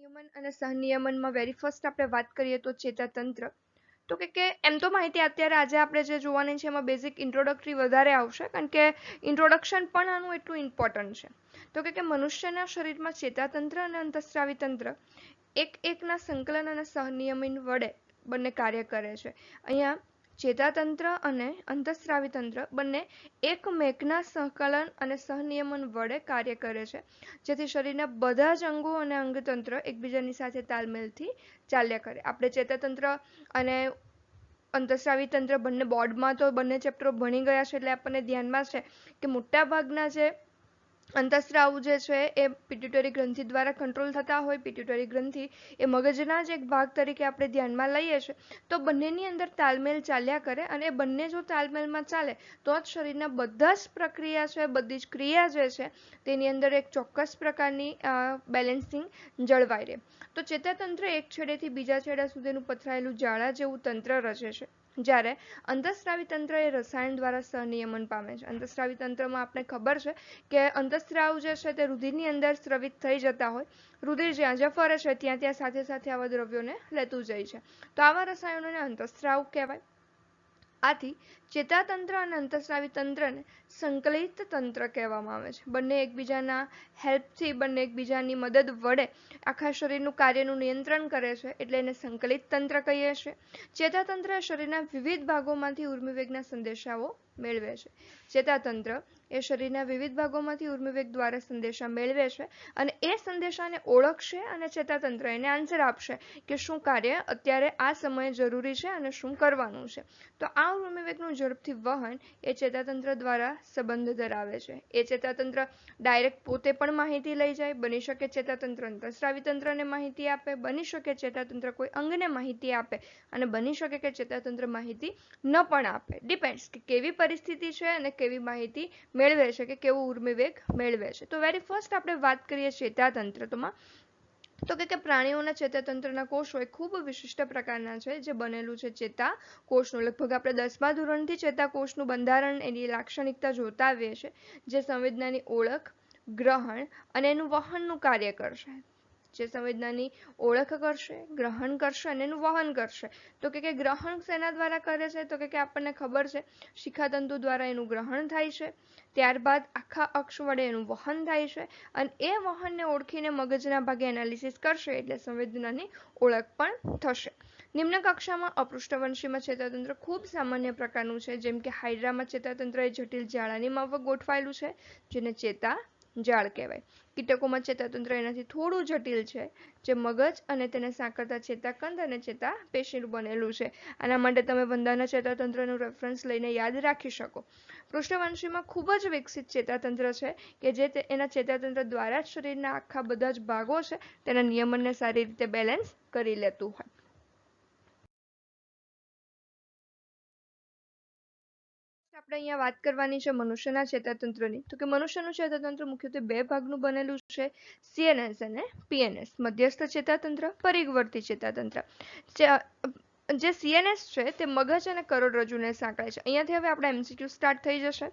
નિયમન અને સહનિયમનમાં very first આપણે વાત કરીએ તો ચેતાતંત્ર. તો કે એમ તો માહિતી અત્યારે આજે આપણે જે જોવાની છે એમાં બેઝિક ઇન્ટ્રોડક્ટરી વધારે આવશે, કારણ કે ઇન્ટ્રોડક્શન પણ આનું એટલું ઇમ્પોર્ટન્ટ છે. તો કે મનુષ્યના શરીરમાં ચેતાતંત્ર અને અંતઃસ્રાવી તંત્ર એકના સંકલન અને સહનિયમન વડે બંને કાર્ય કરે છે. અહીંયા ચેતાતંત્ર અને અંતઃસ્રાવી તંત્ર બંને એકમેકના સંકલન અને સહનિયમન વડે કાર્ય કરે છે, જેથી શરીરના બધા જ અંગો અને અંગતંત્ર એકબીજાની સાથે તાલમેલથી ચાલ્યા કરે. આપણે ચેતાતંત્ર અને અંતઃસ્રાવી તંત્ર બંને બોર્ડમાં તો બંને ચેપ્ટરો ભણી ગયા છે, એટલે આપણને ધ્યાનમાં છે કે મોટાભાગના જે અંતઃસ્રાવ જે છે એ પિટ્યુટરી ગ્રંથિ દ્વારા કંટ્રોલ થતા હોય. પિટ્યુટરી ગ્રંથિ એ મગજના જ એક ભાગ તરીકે આપણે ધ્યાનમાં લઈએ છીએ, તો બંનેની અંદર તાલમેલ ચાલ્યા કરે, અને બંને જો તાલમેલમાં ચાલે તો જ શરીરના બધા જ પ્રક્રિયા છે, બધી જ ક્રિયા જે છે તેની અંદર એક ચોક્કસ પ્રકારની બેલેન્સિંગ જળવાઈ રહે. તો ચેતાતંત્ર એક છેડેથી બીજા છેડા સુધીનું પથરાયેલું જાળા જેવું તંત્ર રચે છે, જ્યારે અંતઃસ્રાવી તંત્ર એ રસાયણ દ્વારા સહનિયમન પામે છે. અંતઃસ્રાવી તંત્રમાં આપણે ખબર છે કે અંતઃસ્રાવ જે છે તે રુધિરની અંદર સ્રવિત થઈ જતા હોય. રુધિર જ્યાં જ્યાં ફરે છે ત્યાં ત્યાં સાથે સાથે આવા દ્રવ્યોને લેતું જાય છે, તો આવા રસાયણોને અંતઃસ્રાવ કહેવાય. આથી ચેતાતંત્ર અને અંતઃસ્રાવી તંત્રને સંકલિત તંત્ર કહેવામાં આવે છે. બંને એકબીજાના હેલ્પથી, બંને એકબીજાની મદદ વડે આખા શરીરનું કાર્યનું નિયંત્રણ કરે છે, એટલે એને સંકલિત તંત્ર કહીએ છીએ. ચેતાતંત્ર શરીરના વિવિધ ભાગોમાંથી ઉર્મિવેગના સંદેશાઓ મેળવે છે. ચેતાતંત્ર એ શરીરના વિવિધ ભાગોમાંથી ઉર્મિવેગ દ્વારા સંદેશા મેળવે છે, અને એ સંદેશાને ઓળખશે અને ચેતાતંત્ર એને આન્સર આપશે કે શું કાર્ય અત્યારે આ સમયે જરૂરી છે અને શું કરવાનું છે. તો આ ઉર્મિવેગનું ઝડપથી વહન એ ચેતાતંત્ર દ્વારા સંબંધ ધરાવે છે. એ ચેતાતંત્ર ડાયરેક્ટ પોતે પણ માહિતી લઈ જાય, બની શકે ચેતાતંત્ર અંતઃસ્રાવી તંત્રને માહિતી આપે, બની શકે ચેતાતંત્ર કોઈ અંગને માહિતી આપે, અને બની શકે કે ચેતાતંત્ર માહિતી ન પણ આપે. ડિપેન્ડ્સ કે કેવી પરિસ્થિતિ છે અને કેવી માહિતી મેળવે છે, કે કેવું ઉર્મિવેગ મેળવે છે. તો વેરી ફર્સ્ટ આપણે વાત કરીએ ચેતાતંત્રમાં, તો કે પ્રાણીઓના ચેતાતંત્રના કોષો એ ખૂબ વિશિષ્ટ પ્રકારના છે, જે બનેલું છે ચેતાકોષનું. લગભગ આપણે 10મા ધોરણથી ચેતાકોષનું બંધારણ, એની લાક્ષણિકતા જોતા આવીએ છીએ, જે સંવેદનાની ઓળખ, ગ્રહણ અને એનું વહનનું કાર્ય કરશે. જે સંવેદનાની ઓળખ કરશે, ગ્રહણ કરશે અને એનું વહન કરશે. તો કે ગ્રહણ શેના દ્વારા કરે છે? તો કે આપણને ખબર છે શિખાતંતુ દ્વારા એનું ગ્રહણ થાય છે, ત્યારબાદ આખા અક્ષ વડે એનું વહન થાય છે, અને એ વહનને ઓળખીને મગજના ભાગે એનાલિસિસ કરશે, એટલે સંવેદનાની ઓળખ પણ થશે. નિમ્ન કક્ષામાં અપૃષ્ઠવંશીમાં ચેતાતંત્ર ખૂબ સામાન્ય પ્રકારનું છે, જેમ કે હાઇડ્રામાં ચેતાતંત્ર એ જટિલ જાળાની માફક ગોઠવાયેલું છે, જેને ચેતા જાળ કહેવાય. કીટકોમાં ચેતાતંત્ર એનાથી થોડું જટિલ છે, જે મગજ અને તેને સાંકળતા ચેતાકંદ અને ચેતાપેશીનું બનેલું છે. આના માટે તમે વંદાના ચેતાતંત્રનું રેફરન્સ લઈને યાદ રાખી શકો. પૃષ્ઠવંશીમાં ખૂબ જ વિકસિત ચેતાતંત્ર છે, કે જે એના ચેતાતંત્ર દ્વારા જ શરીરના આખા બધા જ ભાગો છે તેના નિયમનને સારી રીતે બેલેન્સ કરી લેતું હોય. આપણે અહીંયા વાત કરવાની છે મનુષ્યના ચેતાતંત્રની. તો કે મનુષ્યનું ચેતાતંત્ર મુખ્યત્વે બે ભાગનું બનેલું છે, સીએનએસ અને પીએનએસ. મધ્યસ્થ ચેતાતંત્ર, પરિવર્તી ચેતાતંત્ર. જે સીએનએસ છે તે મગજ અને કરોડરજ્જુને સાંકળે છે. અહીંયાથી હવે આપણે એમસીક્યુ સ્ટાર્ટ થઈ જશે.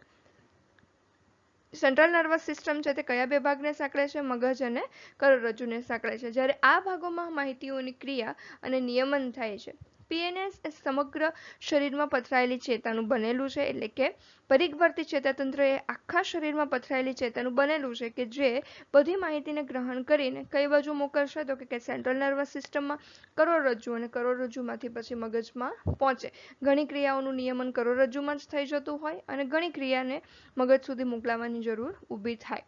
સેન્ટ્રલ નર્વસ સિસ્ટમ છે તે કયા બે ભાગને સાંકળે છે? મગજ અને કરોડરજ્જુને સાંકળે છે. જ્યારે આ ભાગોમાં માહિતીઓની ક્રિયા અને નિયમન થાય છે. પીએનએસ એ સમગ્ર શરીરમાં પથરાયેલી ચેતાનું બનેલું છે, એટલે કે પરિવર્તી ચેતાતંત્ર એ આખા શરીરમાં પથરાયેલી ચેતાનું બનેલું છે, કે જે બધી માહિતીને ગ્રહણ કરીને કઈ બાજુ મોકલશે? તો કે સેન્ટ્રલ નર્વસ સિસ્ટમમાં, કરોડરજ્જુ, અને કરોડરજ્જુમાંથી પછી મગજમાં પહોંચે. ઘણી ક્રિયાઓનું નિયમન કરોડરજ્જુમાં જ થઈ જતું હોય, અને ઘણી ક્રિયાને મગજ સુધી મોકલાવવાની જરૂર ઊભી થાય.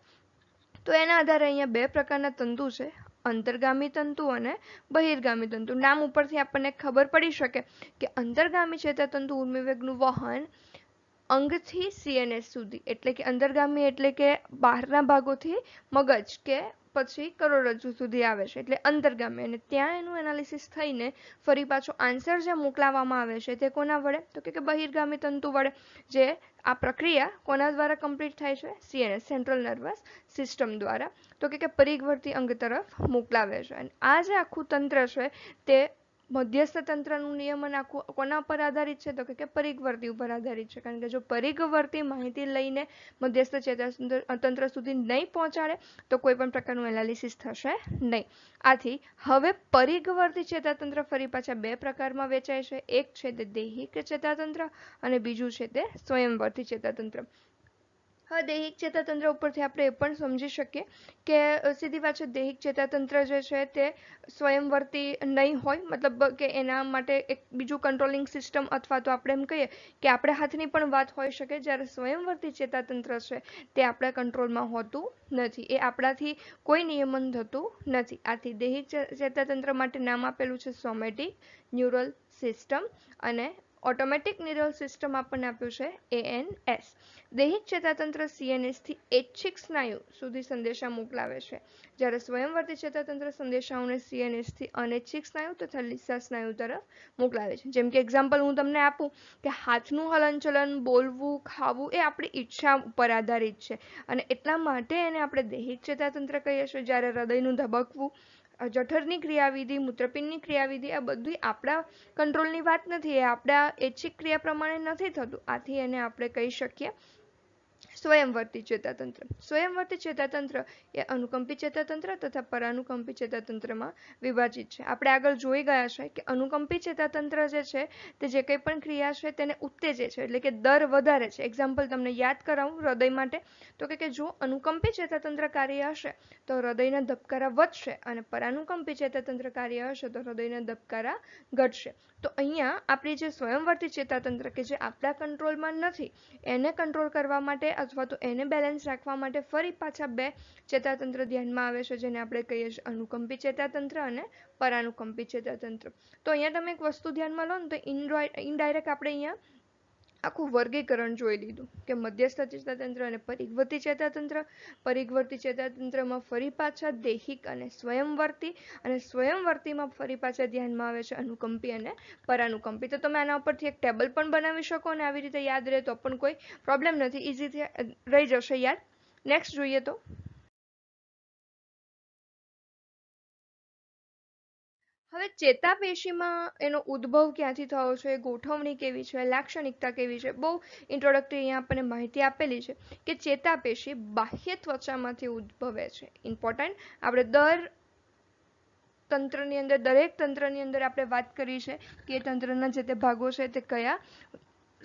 તો એના આધારે અહીંયા બે પ્રકારના તંતુ છે, અંતર્ગામી તંતુ અને બહિર્ગામી તંતુ. નામ ઉપરથી આપણને ખબર પડી શકે કે અંતર્ગામી ચેતાતંતુ ઉર્મિવેગનું વહન અંગથી સીએનએસ સુધી, એટલે કે અંતર્ગામી એટલે કે બહારના ભાગોથી મગજ કે પછી કરોડરજ્જુ સુધી આવે છે, એટલે અંતર્ગામી. અને ત્યાં એનું એનાલિસિસ થઈને ફરી પાછો આન્સર જે મોકલાવવામાં આવે છે તે કોના વડે? તો કે બહિર્ગામી તંતુ વડે. જે આ પ્રક્રિયા કોના દ્વારા કમ્પ્લીટ થાય છે? સીએનએસ, સેન્ટ્રલ નર્વસ સિસ્ટમ દ્વારા. તો કે પરિવર્તી અંગ તરફ મોકલાવે છે. અને આ જે આખું તંત્ર છે તે મધ્યસ્થ તંત્રનું નિયમન આખું કોના પર આધારિત છે? તો કે પરિઘવર્તી ઉપર આધારિત છે. કારણ કે જો પરિઘવર્તી માહિતી લઈને મધ્યસ્થ ચેતાતંત્ર સુધી નહીં પહોંચાડે તો કોઈ પણ પ્રકારનું એનાલિસિસ થશે નહીં. આથી હવે પરિઘવર્તી ચેતાતંત્ર ફરી પાછા બે પ્રકારમાં વેચાય છે. એક છે તે દૈહિક ચેતાતંત્ર અને બીજું છે તે સ્વયંવર્તી ચેતાતંત્ર. હવે દૈહિક ચેતાતંત્ર ઉપરથી આપણે એ પણ સમજી શકીએ કે સીધી વાત છે, દૈહિક ચેતાતંત્ર જે છે તે સ્વયંવર્તી નહીં હોય, મતલબ કે એના માટે એક બીજું કંટ્રોલિંગ સિસ્ટમ અથવા તો આપણે એમ કહીએ કે આપણે હાથની પણ વાત હોઈ શકે. જ્યારે સ્વયંવર્તી ચેતાતંત્ર છે તે આપણા કંટ્રોલમાં હોતું નથી, એ આપણાથી કોઈ નિયમન થતું નથી. આથી દૈહિક ચેતાતંત્ર માટે નામ આપેલું છે સોમેટિક ન્યુરલ સિસ્ટમ અને ઓટોમેટિક ન્યુરલ સિસ્ટમ આપણને આપ્યું છે ANS. દૈહિક ચેતાતંત્ર CNS થી ઐચ્છિક સ્નાયુ સુધી સંદેશા મોકલાવે છે, જ્યારે સ્વયંવર્તી ચેતાતંત્ર સંદેશાઓને CNS થી અનૈચ્છિક સ્નાયુ તથા લીસા સ્નાયુ તરફ મોકલાવે છે. જેમ કે એક્ઝામ્પલ હું તમને આપું કે હાથનું હલનચલન, બોલવું, ખાવું એ આપણી ઈચ્છા ઉપર આધારિત છે અને એટલા માટે એને આપણે દૈહિક ચેતાતંત્ર કહીએ છીએ. જ્યારે હૃદયનું ધબકવું, જઠરની ક્રિયાવિધિ, મૂત્રપિંડની ક્રિયાવિધિ આ બધી આપણા કંટ્રોલની વાત નથી, એ આપણા ઐચ્છિક ક્રિયા પ્રમાણે નથી થતું. આથી એને આપણે કહી શકીએ સ્વયંવર્તી ચેતાતંત્ર. સ્વયંવર્તી ચેતાતંત્ર એ અનુકંપી ચેતાતંત્ર તથા પરાનુકંપી ચેતાતંત્રમાં વિભાજિત છે. આપણે આગળ જોઈ ગયા છે કે અનુકંપી ચેતાતંત્ર જે છે તે જે કંઈ પણ ક્રિયા છે તેને ઉત્તેજે છે, એટલે કે દર વધારે છે. એક્ઝામ્પલ તમને યાદ કરાવું હૃદય માટે, તો કે જો અનુકંપી ચેતાતંત્ર કાર્ય હશે તો હૃદયના ધબકારા વધશે અને પરાનુકંપી ચેતાતંત્ર કાર્ય હશે તો હૃદયના ધબકારા ઘટશે. તો અહીંયા આપણી જે સ્વયંવર્તી ચેતાતંત્ર કે જે આપણા કંટ્રોલમાં નથી, એને કંટ્રોલ કરવા માટે અથવા તો એને બેલેન્સ રાખવા માટે ફરી પાછા બે ચેતાતંત્ર ધ્યાનમાં આવે છે, જેને આપણે કહીએ છીએ અનુકંપી ચેતાતંત્ર અને પરાનુકંપી ચેતાતંત્ર. તો અહીંયા તમે એક વસ્તુ ધ્યાનમાં લો ને તો ઇનડાયરેક્ટ આપણે અહીંયા આખું વર્ગીકરણ જોઈ લીધું કે મધ્યસ્થ ચેતાતંત્ર અને પરિઘવર્તી ચેતાતંત્ર. પરિઘવર્તી ચેતાતંત્રમાં ફરી પાછા દૈહિક અને સ્વયંવર્તીમાં ફરી પાછા ધ્યાનમાં આવે છે અનુકંપી અને પરાનુકંપી. તો તમે આના ઉપરથી એક ટેબલ પણ બનાવી શકો અને આવી રીતે યાદ રહે તો પણ કોઈ પ્રોબ્લેમ નથી, ઇઝીથી રહી જશે યાદ. નેક્સ્ટ જોઈએ તો હવે ચેતાપેશીમાં એનો ઉદ્ભવ ક્યાંથી થયો છે, ગોઠવણી કેવી છે, લાક્ષણિકતા કેવી છે, બહુ ઇન્ટ્રોડક્ટરી અહીંયા આપણને માહિતી આપેલી છે કે ચેતાપેશી બાહ્ય ત્વચામાંથી ઉદ્ભવે છે. ઇમ્પોર્ટન્ટ, આપણે દરેક તંત્રની અંદર આપણે વાત કરી છે કે તંત્રના જે તે ભાગો છે તે કયા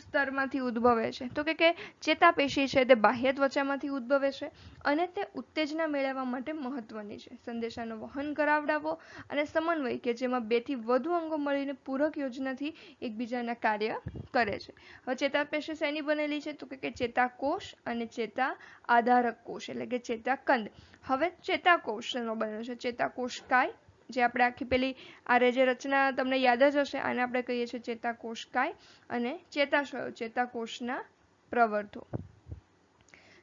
સ્તરમાંથી ઉદ્ભવે છે. તો કે ચેતાપેશી છે તે બાહ્ય ત્વચામાંથી ઉદ્ભવે છે અને તે ઉત્તેજના મેળવવા માટે મહત્વની છે. સંદેશાનો વહન કરાવડાવો અને સમન્વય કે જેમાં બે થી વધુ અંગો મળીને પૂરક યોજનાથી એકબીજાના કાર્ય કરે છે. હવે ચેતાપેશી શેની બનેલી છે? તો કે ચેતાકોષ અને ચેતા આધારક કોષ એટલે કે ચેતાકંદ. હવે ચેતાકોષનો બનેલો છે ચેતાકોષકાય, જે આપણે આખી પેલી આ જે રચના તમને યાદ જ હશે, આને આપણે કહીએ છીએ ચેતાકોષકાય અને ચેતાશયો, ચેતાકોષના પ્રવર્ધો.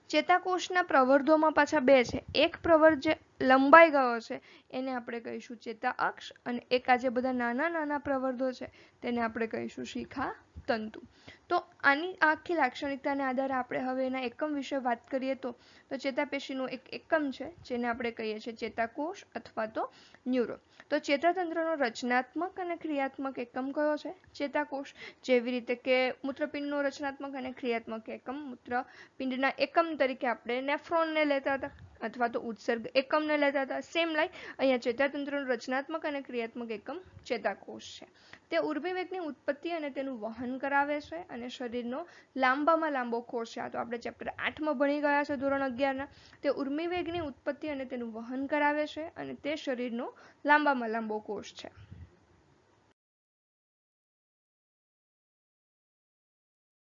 ચેતાકોષના પ્રવર્ધોમાં પાછા બે છે. એક પ્રવર્ધ જે લંબાઈ ગયો છે એને આપણે કહીશું ચેતા અક્ષ અને એક આ જે બધા નાના નાના પ્રવર્ધો છે તેને આપણે કહીશું શિખા તંતુ. તો આની આખી લાક્ષણિકતાને આધારે આપણે હવે એના એકમ વિશે વાત કરીએ તો ચેતાપેશીનું એક એકમ છે જેને આપણે કહીએ છીએ ચેતાકોષ અથવા તો ન્યુરો. તો ચેતાતંત્રનો રચનાત્મક અને ક્રિયાત્મક એકમ કયો છે? ચેતાકોષ. જેવી રીતે કે મૂત્રપિંડનો રચનાત્મક અને ક્રિયાત્મક એકમ મૂત્રપિંડના એકમ તરીકે આપણે નેફ્રોનને લેતા હતા અથવા તો ઉત્સર્ગ એકમને લેતા હતા. સેમ લાઈક અહીંયા ચેતાતંત્રનો રચનાત્મક અને ક્રિયાત્મક એકમ ચેતાકોષ છે. તે ઉર્મિવેગની ઉત્પત્તિ અને તેનું વહન કરાવે છે અને શરીરનો લાંબામાં લાંબો કોષ છે. આ તો આપણે ચેપ્ટર 8માં ભણી ગયા છે ધોરણ 11ના. તે ઉર્મિવેગની ઉત્પત્તિ અને તેનું વહન કરાવે છે અને તે શરીરનો લાંબામાં લાંબો કોષ છે.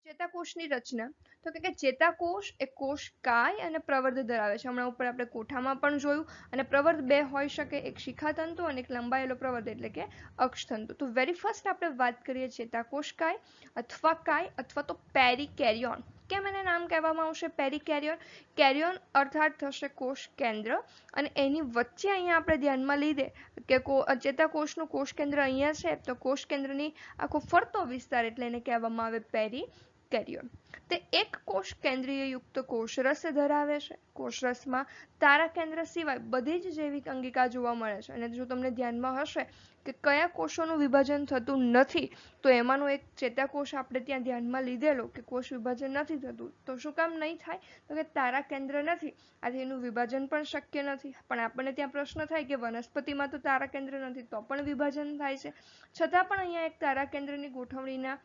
ચેતાકોષની રચના, તો કે ચેતાકોષ એ કોષકાય અને પ્રવર્ધ ધરાવે છે. હમણાં ઉપર આપણે કોઠામાં પણ જોયું. અને પ્રવર્ધ બે હોઈ શકે, એક શિખાતંતુ અને એક લંબાયેલો પ્રવર્ધ એટલે કે અક્ષતંતુ. તો વેરી ફર્સ્ટ આપણે વાત કરીએ ચેતાકોષકાય અથવા કાય અથવા તો પેરિકેરિયોન. કેમ એને નામ કહેવામાં આવશે પેરિકેરિયોન? કેરિયોન અર્થાત થશે કોષ કેન્દ્ર અને એની વચ્ચે અહીંયા આપણે ધ્યાનમાં લીધે કે ચેતાકોષનું કોષ કેન્દ્ર અહીંયા છે તો કોષ કેન્દ્રની આખો ફરતો વિસ્તાર એટલે એને કહેવામાં આવે પેરી કેરિયર. તે એક કોષ કેન્દ્રીય યુક્ત કોષરસ ધરાવે છે. કોષરસમાં તારા કેન્દ્ર સિવાય બધી જ જૈવિક અંગિકા જોવા મળે છે. અને જો તમને ધ્યાનમાં હશે કે કયા કોષોનું વિભાજન થતું નથી, તો એમાંનો એક ચેતાકોષ આપણે ત્યાં ધ્યાનમાં લીધેલો કે કોષ વિભાજન નથી થતું. તો શું કામ નહીં થાય? તો કે તારા કેન્દ્ર નથી, આથી એનું વિભાજન પણ શક્ય નથી. પણ આપણને ત્યાં પ્રશ્ન થાય કે વનસ્પતિમાં તો તારા કેન્દ્ર નથી, તો પણ વિભાજન થાય છે. છતાં પણ અહીંયા એક તારા કેન્દ્રની ગોઠવણીના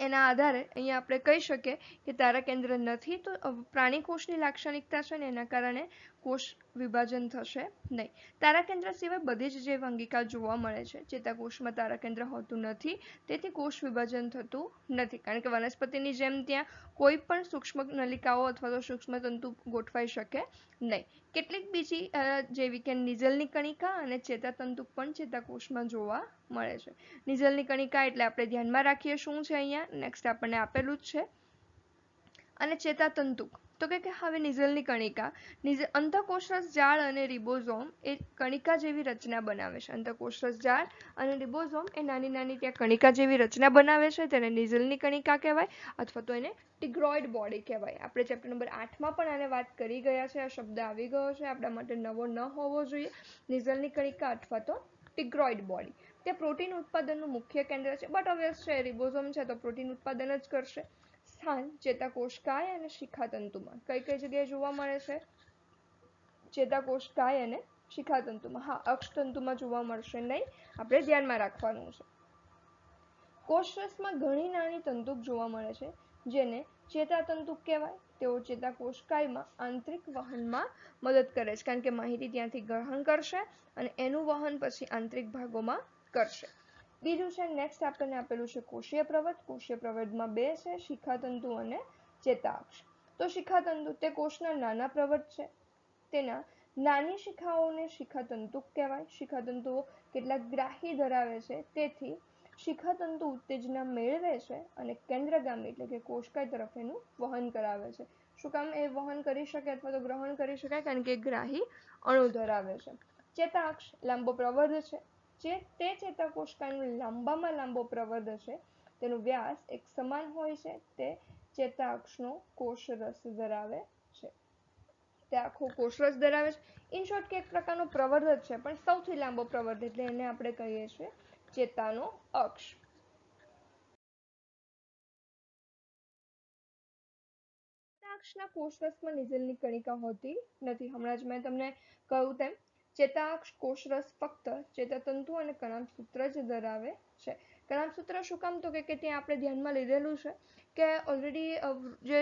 એના આધારે અહીંયા આપણે કહી શકીએ કે તારા કેન્દ્ર નથી, તો પ્રાણી કોષની લાક્ષણિકતા છે ને એના કારણે કોષ વિભાજન થશે નહીં. તારા કેન્દ્ર સિવાય બધી જ જૈવ અંગિકા જોવા મળે છે. ચેતાકોષમાં તારા કેન્દ્ર હોતું નથી, તેથી કોષ વિભાજન થતું નથી. કારણ કે વનસ્પતિની જેમ ત્યાં કોઈ પણ સૂક્ષ્મ નલિકાઓ અથવા તો સૂક્ષ્મ તંતુ ગોઠવાઈ શકે નહીં. કેટલીક બીજી જેવી કે નિઝલની કણિકા અને ચેતાતંતુ પણ ચેતાકોષમાં જોવા મળે છે. નિઝલની કણિકા એટલે આપણે ધ્યાનમાં રાખીએ શું છે અહીંયા, નેક્સ્ટ આપણને આપેલું જ છે. અને ચેતાતંતુ તો કે હવે નિઝલની કણિકા અંતઃકોષરસ જાળ અને રિબોઝોમ એ કણિકા જેવી રચના બનાવે છે. અંતઃકોષરસ જાળ અને રિબોઝોમ એ નાની નાની ત્યાં કણિકા જેવી રચના બનાવે છે, તેને નિઝલની કણિકા કહેવાય અથવા તો એને ટિગ્રોઇડ બોડી કહેવાય. આપણે ચેપ્ટર નંબર 8માં પણ આને વાત કરી ગયા છે. આ શબ્દ આવી ગયો છે, આપણા માટે નવો ન હોવો જોઈએ. નિઝલની કણિકા અથવા તો ટિગ્રોઇડ બોડી. તે પ્રોટીન ઉત્પાદનનું મુખ્ય કેન્દ્ર છે. બટ ઓબ્વિયસ છે, રિબોઝોમ છે તો પ્રોટીન ઉત્પાદન જ કરશે. સ્થાન ચેતાકોષકાય અને શિખાતંતુમાં. કઈ કઈ જગ્યાએ જોવા મળે છે? ચેતાકોષકાય અને શિખાતંતુમાં. હા, અક્ષતંતુમાં જોવા મળશે નહીં, આપણે ધ્યાનમાં રાખવાનું છે. કોષરસમાં ઘણી નાની તંતુક જોવા મળે છે, જેને ચેતાતંતુક કહેવાય. તેઓ ચેતાકોષકાયમાં આંતરિક વહનમાં મદદ કરે છે, કારણ કે માહિતી ત્યાંથી ગ્રહણ કરશે અને એનું વહન પછી આંતરિક ભાગોમાં કરશે. બીજું છે નેક્સ્ટ આપણને આપેલું છે કોષીય પ્રવર્ત. કોષીય પ્રવર્તમાં બે છે, શિખાતંતુ અને ચેતાક્ષ. તો શિખાતંતુ તે કોષના નાના પ્રવર્ત છે. તેના નાની શિખાઓને શિખાતંતુક કહેવાય. શિખાતંતુઓ કેટલાક ગ્રાહી ધરાવે છે, તેથી શિખાતંતુ ઉત્તેજના મેળવે છે અને કેન્દ્રગામી એટલે કે કોષકાય તરફ એનું વહન કરાવે છે. શું કામ એ વહન કરી શકે અથવા તો ગ્રહણ કરી શકાય? કારણ કે ગ્રાહી અણુ ધરાવે છે. ચેતાક્ષ લાંબો પ્રવર્ધ છે. તે ચેતાકોષકાયનો લાંબામાં લાંબો પ્રવર્ધ છે. તેનો વ્યાસ એક સમાન હોય છે. તે ચેતાક્ષનો કોષરસ ધરાવે છે. તે આખો કોષરસ ધરાવે છે. ઇન શોર્ટ કે એક પ્રકારનો પ્રવર્ધ છે, પણ સૌથી લાંબો પ્રવર્ધ એટલે એને આપણે કહીએ છીએ ચેતાનો અક્ષ. ચેતાક્ષના કોષરસમાં નિઝલની કણિકા હોતી નથી. હમણાં જ મેં તમને કહ્યું તેમ ચેતાક્ષ કોષરસ ફક્ત ચેતાતંતુ અને કણાભસૂત્ર જ ધરાવે છે. કણાભસૂત્ર શું કામ? તો કે ત્યાં આપણે ધ્યાનમાં લીધેલું છે કે ઓલરેડી જે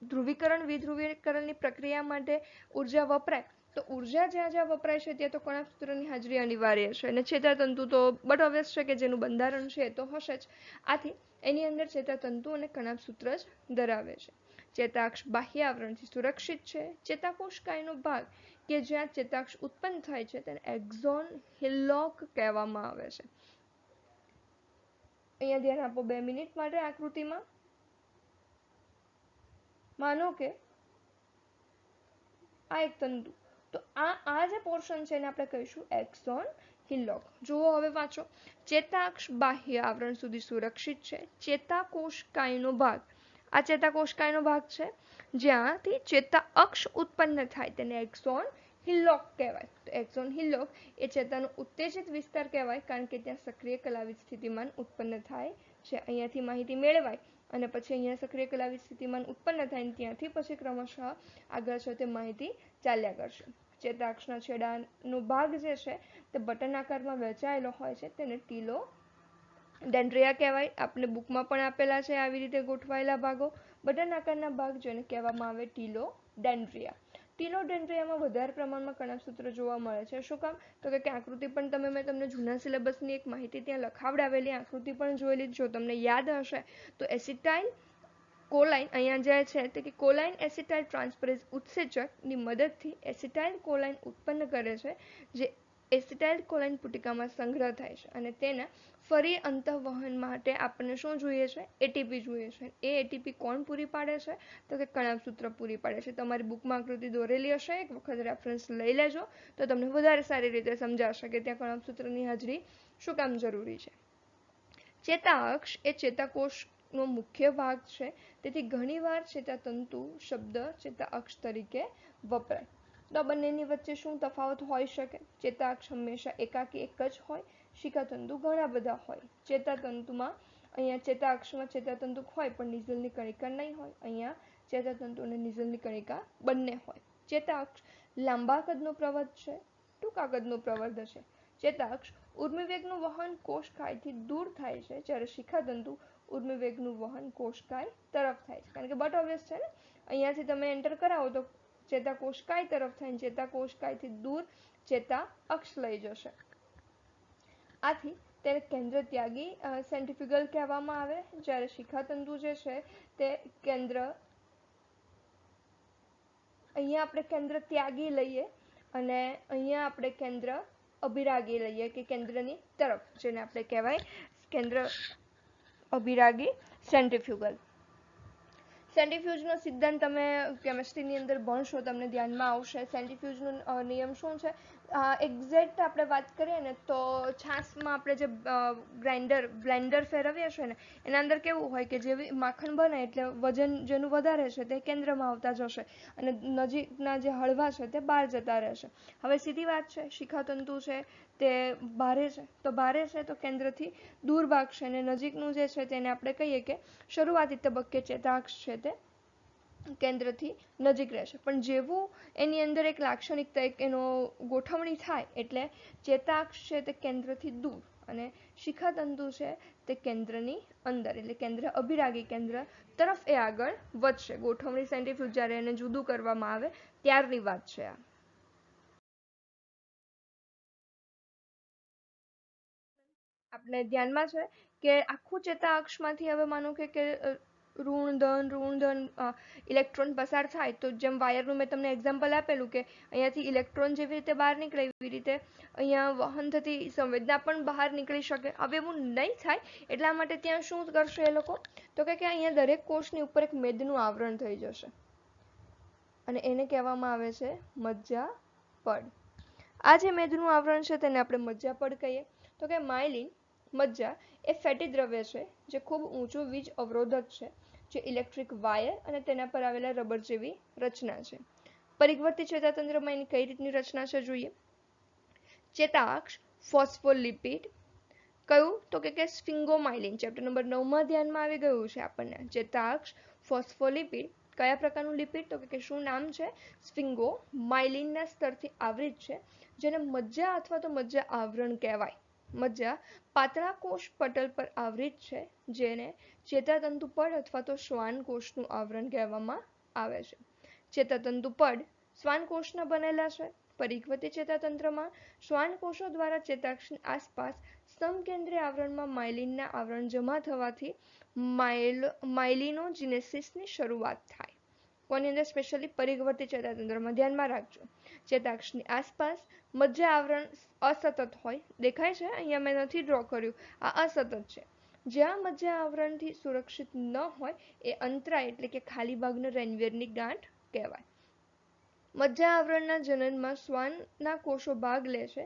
ધ્રુવીકરણ વિધ્રુવીકરણની પ્રક્રિયા માટે ઉર્જા વપરાય, તો ઉર્જા જ્યાં જ્યાં વપરાય છે ત્યાં તો કણાભસૂત્રની હાજરી અનિવાર્ય છે. અને ચેતાતંતુ તો બટ ઓબ્વિયસ છે કે જેનું બંધારણ છે એ તો હશે જ. આથી એની અંદર ચેતાતંતુ અને કણાભસૂત્ર જ ધરાવે છે. ચેતાક્ષ બાહ્ય આવરણથી સુરક્ષિત છે. ચેતાકોષકાયનો ભાગ કે જ્યાં ચેતાક્ષ ઉત્પન્ન થાય છે તેને એક્ઝોન હિલ્લોક કહેવામાં આવે છે. અહીંયા ધ્યાન આપો 2 મિનિટ માટે. આકૃતિમાં માનો કે આ એક તંતુ, તો આ જે પોર્શન છે એને આપણે કહીશું એક્ઝોન હિલ્લોક. જુઓ હવે વાંચો. ચેતાક્ષ બાહ્ય આવરણ સુધી સુરક્ષિત છે. ચેતાકોષકાયનો ભાગ, આ ચેતાકોષકાયનો ભાગ છે જ્યાંથી ચેતા અક્ષ ઉત્પન્ન થાય તેને એક્ઝોન હિલ્લોક કહેવાય. તો એક્ઝોન હિલ્લોક એ ચેતાનો ઉત્તેજિત વિસ્તાર કહેવાય, કારણ કે ત્યાં સક્રિય કલાવિત સ્થિતિમાન ઉત્પન્ન થાય છે. અહીંયાથી માહિતી મેળવાય અને પછી અહીંયા સક્રિય કલાવિત સ્થિતિમાન ઉત્પન્ન થાય, ત્યાંથી પછી ક્રમશઃ આગળ છે તે માહિતી ચાલ્યા કરશે. ચેતાક્ષના છેડાનો ભાગ જે છે તે બટન આકારમાં વહેંચાયેલો હોય છે, તેને ટીલો ડેન્ડ્રિયા કહેવાય. આપણે બુકમાં પણ આપેલા છે આવી રીતે ગોઠવાયેલા ભાગો. બટન આકારના ભાગ જેને કહેવામાં આવે ટીલો ડેન્ડ્રિયા. ટીલો ડેન્ડ્રિયામાં વધારે પ્રમાણમાં કણાભસૂત્ર જોવા મળે છે. શું કામ? તો કે આકૃતિ પણ મેં તમને જૂના સિલેબસની એક માહિતી ત્યાં લખાવડાવેલી આકૃતિ પણ જોયેલી. જો તમને યાદ હશે તો એસિટાઇલ કોલાઇન અહીંયા જે છે તે કે કોલાઇન એસિટાઇલ ટ્રાન્સફરેઝ ઉત્સેચકની મદદથી એસિટાઇલ કોલાઇન ઉત્પન્ન કરે છે, જે એસિટાઇલ કોલાઇન પુટિકામાં સંગ્રહ થાય છે અને તેના ફરી અંતઃવહન માટે આપણને શું જોઈએ છે? એટીપી જોઈએ છે. એ એટીપી કોણ પૂરી પાડે છે? તો કે કણાભસૂત્ર પૂરી પાડે છે. તમારી બુકમાં આકૃતિ દોરેલી હશે, એક વખત રેફરન્સ લઈ લેજો તો તમને વધારે સારી રીતે સમજાશે કે ત્યાં કણાભસૂત્રની હાજરી શું કામ જરૂરી છે. ચેતાક્ષ એ ચેતાકોષ નો મુખ્ય ભાગ છે, તેથી ઘણીવાર ચેતાતંતુ શબ્દ ચેતાઅક્ષ તરીકે વપરાય. તો બંનેની વચ્ચે શું તફાવત હોઈ શકે? ચેતાઅક્ષ હંમેશા એકાકી એક જ હોય, શિખાતંતુ ઘણા બધા હોય. ચેતાતંતુમાં અહીંયા ચેતાઅક્ષમાં ચેતાતંતુ હોય પણ નિઝલની કણિકા નહીં હોય. અહીંયા ચેતાતંતુ અને નિઝલની કણિકા બંને હોય. ચેતાઅક્ષ લાંબા કદનો પ્રવર્ત છે, ટૂંકા કદનો પ્રવર્ત છે. ચેતાઅક્ષ ઉર્મિવેગનું વહન કોષકાયથી દૂર થાય છે, જ્યારે શિખાતંતુ ઉર્મિવેગનું વહન કોષકાય તરફ થાય છે. કારણ કે બટ ઓબ્વિયસ છે ને, અહીંયાથી તમે એન્ટર કરાવો તો ચેતાકોષકાય તરફ થાય, ચેતાકોષકાયથી દૂર ચેતાઅક્ષ લઈ જશે. આથી તેને કેન્દ્ર ત્યાગી સેન્ટ્રીફ્યુગલ કહેવામાં આવે, જ્યારે શિખાતંતુ જે છે તે કેન્દ્ર, અહીંયા આપણે કેન્દ્ર ત્યાગી લઈએ અને અહીંયા આપણે કેન્દ્ર અભિરાગી લઈએ કે કેન્દ્રની તરફ, જેને આપણે કહેવાય કેન્દ્ર અભિરાગી સેન્ટ્રીફ્યુગલ. સેન્ટ્રીફ્યુજનો સિદ્ધાંત તમે કેમિસ્ટ્રીની અંદર ભણશો, તમને ધ્યાનમાં આવશે. સેન્ટ્રીફ્યુજનો નિયમ શું છે? એક્ઝેક્ટ આપણે વાત કરીએ ને તો છાશમાં આપણે જે બ્લેન્ડર ફેરવીએ છીએ ને એના અંદર કેવું હોય કે જેવી માખણ બને એટલે વજન જેનું વધારે છે તે કેન્દ્રમાં આવતા જશે અને નજીકના જે હળવા છે તે બહાર જતા રહેશે. હવે સીધી વાત છે, શિખાતંતુ છે તે ભારે છે, તો ભારે છે તો કેન્દ્રથી દૂર ભાગશે અને નજીકનું જે છે તેને આપણે કહીએ કે શરૂઆતી તબક્કે ચેતાક્ષ છે તે કેન્દ્રથી નજીક રહેશે. પણ જેવું એની અંદર એક લાક્ષણિકતા એક એનો ગોઠવણી થાય એટલે ચેતાક્ષ છે તે કેન્દ્રથી દૂર અને શિખાતંતુ છે તે કેન્દ્રની અંદર એટલે કેન્દ્ર અભિરાગી કેન્દ્ર તરફ એ આગળ વધશે. ગોઠવણી સેન્ટ્રીફ્યુજ જ્યારે એને જુદું કરવામાં આવે ત્યારની વાત છે આ. આપણે ધ્યાનમાં છે કે આખું ચેતાઅક્ષમાંથી હવે માનો કે ઋણ ધન ઇલેક્ટ્રોન પસાર થાય તો જેમ વાયરનું મેં તમને એક્ઝામ્પલ આપેલું કે અહીંયાથી ઇલેક્ટ્રોન જેવી રીતે બહાર નીકળે એવી રીતે અહીંયા વહન થતી સંવેદના પણ બહાર નીકળી શકે. હવે એવું નહીં થાય એટલા માટે ત્યાં શું કરશે એ લોકો? તો કે અહીંયા દરેક કોષની ઉપર એક મેદનું આવરણ થઈ જશે અને એને કહેવામાં આવે છે મજ્જાપડ. આ જે મેદનું આવરણ છે તેને આપણે મજ્જાપડ કહીએ. તો કે માયલિન મજ્જા એ ફેટી દ્રવ્ય છે જે ખૂબ ઊંચું વીજ અવરોધક છે, જે ઇલેક્ટ્રિક વાયર અને તેના પર આવેલા રબર જેવી રચના છે. પરિવર્તી ચેતાતંત્રમાં એની કઈ રીતની રચના છે જોઈએ. ચેતાક્ષ ફોસ્ફોલિપિડ, કયું? તો કે સ્ફિંગોમાઇલિન. ચેપ્ટર નંબર 9 માં ધ્યાનમાં આવી ગયું છે આપણને. ચેતાક્ષ ફોસ્ફોલિપિડ કયા પ્રકારનું લિપિડ? તો કે શું નામ છે? સ્ફિંગોમાઇલિનના સ્તરથી આવૃત છે, જેને મજ્જા અથવા તો મજ્જા આવરણ કહેવાય. મજ્જા પાતળા કોષ પટલ પર આવૃત છે, જેને ચેતાતંતુ પડ અથવા તો શ્વાન કોષનું આવરણ કહેવામાં આવે છે. ચેતાતંતુ પડ શ્વાન કોષના બનેલા છે. પરિવર્તી ચેતાતંત્રમાં શ્વાન કોષો દ્વારા ચેતાક્ષની આસપાસ સમકેન્દ્રીય આવરણમાં માયલિનના આવરણ જમા થવાથી માયલિનોજેનેસિસની શરૂઆત થાય. કોની અંદર? સ્પેશિયલી પરિવર્તી ચેતાતંત્રમાં. ધ્યાનમાં રાખજો, ચેતાક્ષની આસપાસ મજ્જા આવરણ અસતત હોય. દેખાય છે? અહીંયા મેં નથી ડ્રો કર્યું, આ અસતત છે. જ્યાં મજ્જા આવરણથી સુરક્ષિત ન હોય એ અંતરાય એટલે કે ખાલી ભાગને રેનવીરની ગાંઠ કહેવાય. મજ્જા આવરણના જનનમાં શ્વાનના કોષો ભાગ લે છે,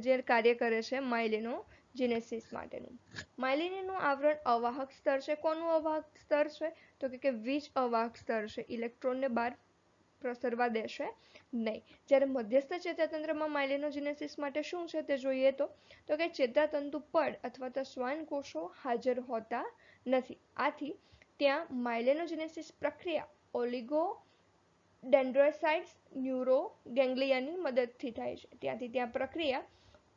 જે કાર્ય કરે છે માયલિનોજેનેસિસ માટેનું. માયલિનનું આવરણ અવાહક સ્તર છે. કોનું અવાહક સ્તર છે? તો કે વીજ અવાહક સ્તર છે. ઇલેક્ટ્રોનને બહાર પ્રસરવા દેશે નહીં. જ્યારે મધ્યસ્થ ચેતાતંત્રમાં માયલિનોજેનેસિસ માટે શું છે તે જોઈએ તો કે ચેતાતંતુ પડ અથવા તો શ્વાન કોષો હાજર હોતા નથી. આથી ત્યાં માયલિનોજેનેસિસ પ્રક્રિયા ઓલિગો ડેન્ડ્રોસાઇટ્સ ન્યુરોગેંગ્લિયાની મદદથી થાય છે. ત્યાંથી ત્યાં પ્રક્રિયા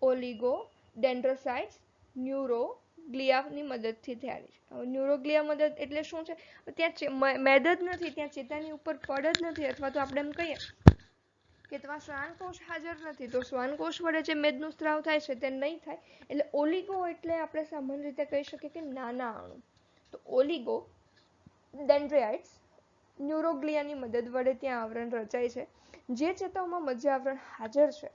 ઓલિગો ડેન્ડ્રોસાઇટ્સ ન્યુરોગ્લિયાની મદદથી થાય છે. ન્યુરોગ્લિયા મદદ એટલે શું છે? ત્યાં મેદ જ નથી, ત્યાં ચેતાની ઉપર પડ જ નથી, અથવા તો આપણે એમ કહીએ કે તેમાં શ્વાન કોષ હાજર નથી, તો શ્વાન કોષ વડે જે મેદનું સ્ત્રાવ થાય છે તે નહીં થાય. એટલે ઓલિગો એટલે આપણે સામાન્ય રીતે કહી શકીએ કે નાના અણુ. તો ઓલિગો ડેન્ડ્રાઇટ્સ ન્યુરોગ્લિયાની મદદ વડે ત્યાં આવરણ રચાય છે. જે ચેતાઓમાં મજ્જા આવરણ હાજર છે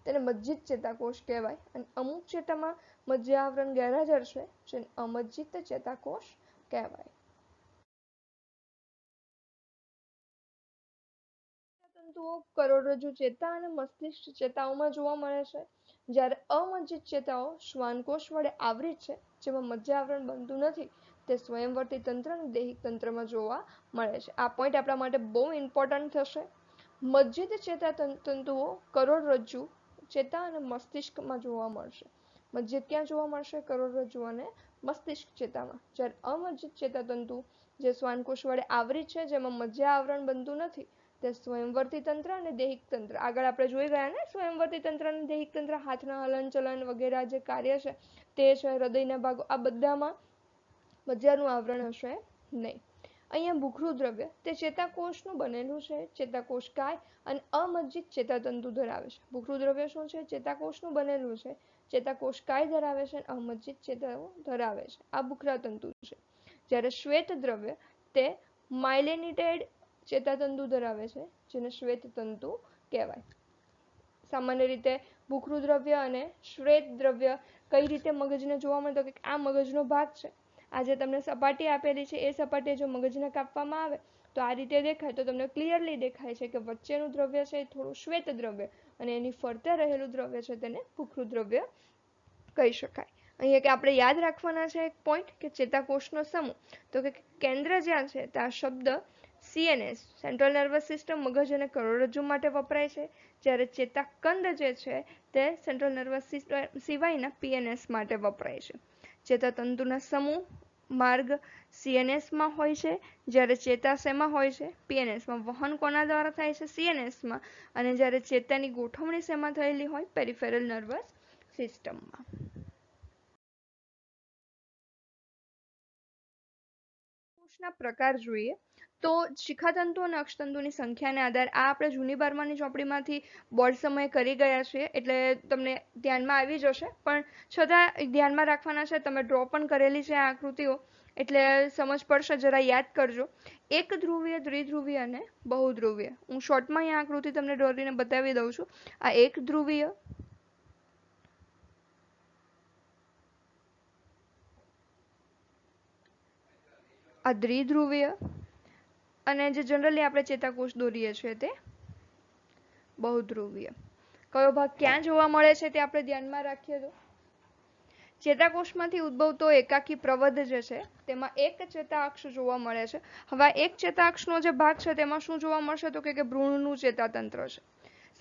તેને મજ્જિત ચેતાકોષ કહેવાય અને અમુક ચેતામાં મજ્જા આવરણ ગેરહાજર છે, જેને અમજ્જિત ચેતાકોષ કહેવાય. તંતુઓ કરોડરજ્જુ ચેતા અને મસ્તિષ્ક ચેતાઓમાં જોવા મળે છે. જ્યારે અમજ્જિત ચેતાઓ શ્વાનકોશ વડે આવૃત છે, જેમાં મધ્ય આવરણ બનતું નથી, તે સ્વયંવર્તી તંત્ર અને દૈહિક તંત્રમાં જોવા મળે છે. આ પોઈન્ટ આપણા માટે બહુ ઇમ્પોર્ટન્ટ થશે. મજ્જિત ચેતા તંતુઓ કરોડરજ્જુ, ચેતા અને મસ્તિષ્કમાં જોવા મળશે. મજ્જિત ક્યાં જોવા મળશે? કરોડરજ્જુ અને મસ્તિષ્ક ચેતામાં. જ્યારે અમજ્જિત ચેતાતંતુ જે શ્વાનકોશ વડે આવૃત છે, જેમાં મધ્ય આવરણ બનતું નથી, તે સ્વયંવર્તી તંત્ર અને દૈહિક તંત્ર. આગળ આપણે જોઈ ગયા ને, સ્વયંવર્તી તંત્ર અને દૈહિક તંત્ર, હાથના હલનચલન વગેરે જે કાર્ય છે તે છે, હૃદયના ભાગો, આ બધામાં મધ્યનું આવરણ હશે નહીં. અહીંયા ભૂખરું દ્રવ્ય તે ચેતાકોષનું બનેલું છે. ચેતાકોષકાય અને અમજ્જિત ચેતાતંતુ ધરાવે છે. ભૂખરું દ્રવ્ય શું છે? ચેતાકોષનું બનેલું છે. ચેતાકોષકાય ધરાવે છે અને અમજ્જિત ચેતાઓ ધરાવે છે. આ ભૂખરા તંતુ છે. જ્યારે શ્વેત દ્રવ્ય તે માયલિનેટેડ ચેતાતંતુ ધરાવે છે, જેને શ્વેત તંતુ કહેવાય. સામાન્ય રીતે ભૂખરું દ્રવ્ય અને શ્વેત દ્રવ્ય કઈ રીતે મગજને જોવા મળે? તો કે આ મગજનો ભાગ છે. આ જે તમને સપાટી આપેલી છે, એ સપાટી જો મગજને કાપવામાં આવે તો આ રીતે દેખાય. તો તમને ક્લિયરલી દેખાય છે કે વચ્ચેનું દ્રવ્ય છે એ થોડું શ્વેત દ્રવ્ય અને એની ફરતે રહેલું દ્રવ્ય છે તેને ભૂખરું દ્રવ્ય કહી શકાય. અહીંયા કે આપણે યાદ રાખવાના છે એક પોઈન્ટ કે ચેતાકોષનો સમૂહ, તો કે કેન્દ્ર જ્યાં છે ત્યાં શબ્દ CNS સેન્ટ્રલ નર્વસ સિસ્ટમ મગજ અને કરોડરજ્જુ માટે વપરાય છે, જ્યારે ચેતાકંદ જે છે તે સેન્ટ્રલ નર્વસ સિસ્ટમ સિવાયના PNS માટે વપરાય છે. ચેતાતંતુના સમૂહ માર્ગ CNSમાં હોય છે, જ્યારે ચેતા શેમાં હોય છે? PNSમાં. વહન કોના દ્વારા થાય છે? CNSમાં. અને જ્યારે ચેતાની ગોઠવણી શેમાં થયેલી હોય? પેરિફેરલ નર્વસ સિસ્ટમમાં. કોષના પ્રકાર જોઈએ તો શિખાતંતુ અને અક્ષતંતુની સંખ્યાને આધારે આ આપણે જૂની 12માની ચોપડીમાંથી બોર્ડ સમયે કરી ગયા છીએ, એટલે તમને ધ્યાનમાં આવી જશે, પણ છતાં ધ્યાનમાં રાખવાના છે. તમે ડ્રો પણ કરેલી છે આ આકૃતિઓ, એટલે સમજ પડશે. જરા યાદ કરજો. એક ધ્રુવીય, દ્વિધ્રુવીય અને બહુધ્રુવીય. હું શોર્ટમાં અહીંયા આકૃતિ તમને દોરીને બતાવી દઉં છું. આ એક ધ્રુવીય, આ દ્વિધ્રુવીય અને જે જનરલી આપણે ચેતાકોષ દોરીએ છીએ તે બહુધ્રુવીય. કયો ભાગ ક્યાં જોવા મળે છે તે આપણે ધ્યાનમાં રાખીએ તો ચેતાકોષમાંથી ઉદ્ભવતો એકાકી પ્રવધ જે છે તેમાં એક ચેતાઅક્ષ જોવા મળે છે. હવે એક ચેતાઅક્ષનો જે ભાગ છે તેમાં શું જોવા મળશે? તો કે ભ્રૂણનું ચેતાતંત્ર છે.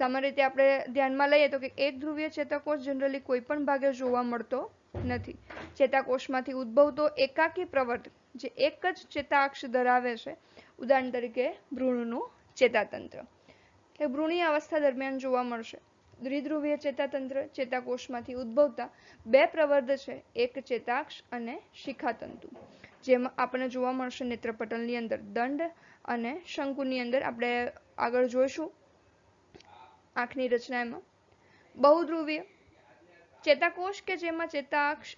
સામાન્ય રીતે આપણે ધ્યાનમાં લઈએ તો કે એક ધ્રુવીય ચેતાકોષ જનરલી કોઈ પણ ભાગે જોવા મળતો નથી. ચેતાકોષમાંથી ઉદ્ભવતો એકાકી પ્રવધ જે એક જ ચેતાઅક્ષ ધરાવે છે, ઉદાહરણ તરીકે ભ્રૂણનું ચેતાતંત્ર, એ ભ્રૂણીય અવસ્થા દરમિયાન જોવા મળશે. દ્વિધ્રુવીય ચેતાતંત્ર ચેતાકોષમાંથી ઉદ્ભવતા બે પ્રવર્ધ છે, એક ચેતાક્ષ અને શિખાતંતુ, જેમાં આપણને જોવા મળશે નેત્રપટલની અંદર દંડ અને શંકુની અંદર. આપણે આગળ જોઈશું આંખની રચના એમાં. બહુધ્રુવીય ચેતાકોષ કે જેમાં ચેતાક્ષ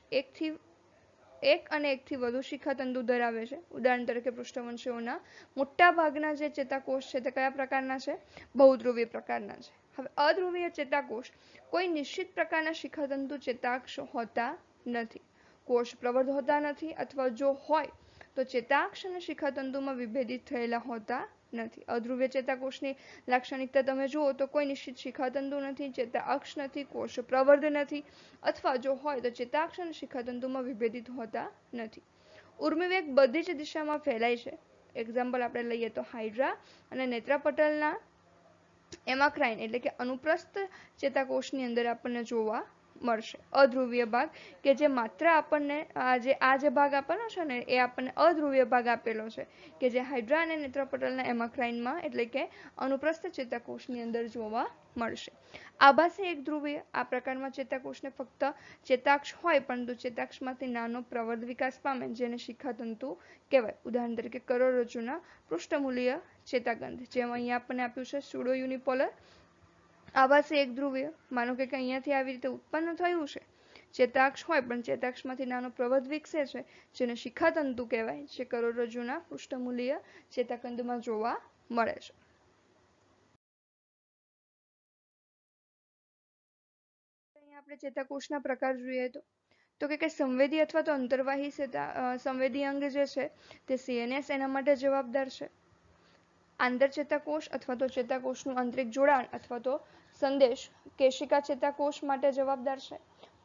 એક અને એકથી વધુ શિખાતંતુ ધરાવે છે, ઉદાહરણ તરીકે પૃષ્ઠવંશીઓના મોટા ભાગના જે ચેતાકોષ છે તે કયા પ્રકારના છે? બહુધ્રુવીય પ્રકારના છે. હવે અધ્રુવીય ચેતાકોષ કોઈ નિશ્ચિત પ્રકારના શિખાતંતુ ચેતાક્ષ હોતા નથી, કોષ પ્રવર્ધ હોતા નથી, અથવા જો હોય તો ચેતાક્ષ અને શિખાતંતુમાં વિભેદિત થયેલા હોતા નથી. અધ્રુવીય ચેતાકોષની લાક્ષણિકતા તમે જુઓ તો કોઈ નિશ્ચિત શિખાતંતુ નથી, ચેતાઅક્ષ નથી, કોષ પ્રવર્ધ નથી, અથવા જો હોય તો ચેતાક્ષ અને શિખાતંતુમાં વિભેદિત હોતા નથી. ઉર્મિવેગ બધી જ દિશામાં ફેલાય છે. એક્ઝામ્પલ આપણે લઈએ તો હાઇડ્રા અને નેત્રપટલના એમાક્રાઇન એટલે કે અનુપ્રસ્થ ચેતાકોષની અંદર આપણને જોવા મળશે. અધ્રુવીય ભાગ કે જે માત્ર આપણને આ જે ભાગ આપેલો છે ને એ આપણને અધ્રુવીય ભાગ આપેલો છે, કે જે હાઇડ્રા અને નેત્રપટલના એમાક્રાઇનમાં એટલે કે અનુપ્રસ્થ ચેતાકોષની અંદર જોવા મળશે. આભાસી એક ધ્રુવીય આ પ્રકારમાં ચેતાકોષને ફક્ત ચેતાક્ષ હોય પરંતુ ચેતાક્ષમાંથી નાનો પ્રવર્ધ વિકાસ પામે, જેને શિખાતંતુ કહેવાય. ઉદાહરણ તરીકે કરોડરજ્જુના પૃષ્ઠમૂલીય ચેતાગંધ, જેમાં અહીંયા આપણને આપ્યું છે સ્યુડો યુનિપોલર. આભાસી એક ધ્રુવીય માનો કે અહીંયાથી આવી રીતે ઉત્પન્ન થયું છે, ચેતાક્ષ હોય પણ ચેતાક્ષમાંથી નાનો પ્રવર્ધ વિકસે છે, જેને શિખાતંતુ કહેવાય, જે કરોડરજ્જુના પૃષ્ઠમૂલીય ચેતાકંદમાં જોવા મળે છે. આપણે ચેતાકોષના પ્રકાર જોઈએ તો કે સંવેદી અથવા તો અંતર્વાહી સંવેદી અંગ જે છે તે CNS એના માટે જવાબદાર છે. આંતરચેતાકોષ અથવા તો ચેતાકોષનું આંતરિક જોડાણ અથવા તો સંદેશ કેશિકા ચેતાકોષ માટે જવાબદાર છે,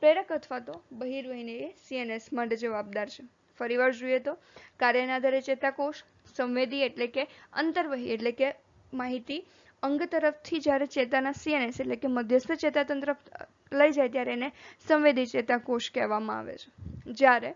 પ્રેરક અથવા તો બહિર્વાહિનીય CNS માટે જવાબદાર છે. ફરીવાર જોઈએ તો કાર્યના આધારે ચેતાકોષ સંવેદી એટલે કે અંતર્વહી એટલે કે માહિતી અંગ તરફથી જ્યારે ચેતાના CNS એટલે કે મધ્યસ્થ ચેતાતંત્ર લઈ જાય ત્યારે એને સંવેદી ચેતાકોષ કહેવામાં આવે છે. જ્યારે